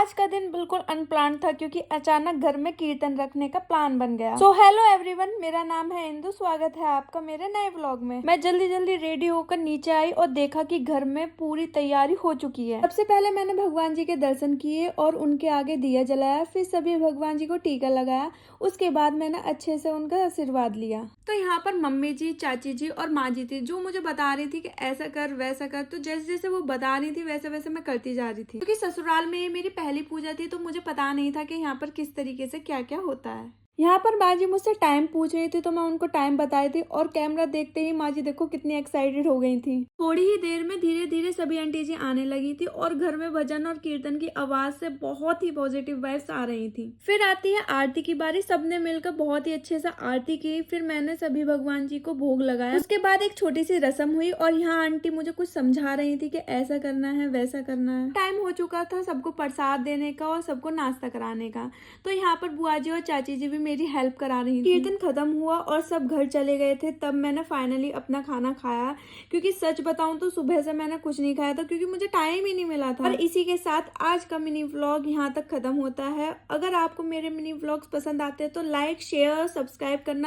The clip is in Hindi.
आज का दिन बिल्कुल अनप्लान था क्योंकि अचानक घर में कीर्तन रखने का प्लान बन गया। सो हेलो एवरीवन, मेरा नाम है इंदु। स्वागत है आपका मेरे नए व्लॉग में। मैं जल्दी जल्दी रेडी होकर नीचे आई और देखा कि घर में पूरी तैयारी हो चुकी है। सबसे पहले मैंने भगवान जी के दर्शन किए और उनके आगे दिया जलाया, फिर सभी भगवान जी को टीका लगाया। उसके बाद मैंने अच्छे से उनका आशीर्वाद लिया। तो यहाँ पर मम्मी जी, चाची जी और माँ जी थी जो मुझे बता रही थी कि ऐसा कर वैसा कर। तो जैसे जैसे वो बता रही थी वैसे वैसे मैं करती जा रही थी, क्योंकि ससुराल में ये मेरी पहली पूजा थी तो मुझे पता नहीं था कि यहाँ पर किस तरीके से क्या क्या होता है। यहाँ पर माँ जी मुझसे टाइम पूछ रही थी तो मैं उनको टाइम बताई थी और कैमरा देखते ही माँ जी देखो कितनी एक्साइटेड हो गई थी। थोड़ी ही देर में धीरे धीरे सभी आंटी जी आने लगी थी और घर में भजन और कीर्तन की आवाज से बहुत ही पॉजिटिव वाइब्स आ रही थी। फिर आती है आरती की बारी। सबने मिलकर बहुत ही अच्छे से आरती की। फिर मैंने सभी भगवान जी को भोग लगाया। उसके बाद एक छोटी सी रस्म हुई और यहाँ आंटी मुझे कुछ समझा रही थी कि ऐसा करना है वैसा करना है। टाइम हो चुका था सबको प्रसाद देने का और सबको नाश्ता कराने का। तो यहाँ पर बुआ जी और चाची जी भी मेरी हेल्प करा रही थी। कीर्तन खत्म हुआ और सब घर चले गए थे, तब मैंने फाइनली अपना खाना खाया। क्योंकि सच बताऊं तो सुबह से मैंने कुछ नहीं खाया था क्योंकि मुझे टाइम ही नहीं मिला था। और इसी के साथ आज का मिनी व्लॉग यहाँ तक खत्म होता है। अगर आपको मेरे मिनी व्लॉग्स पसंद आते हैं तो लाइक, शेयर, सब्सक्राइब करना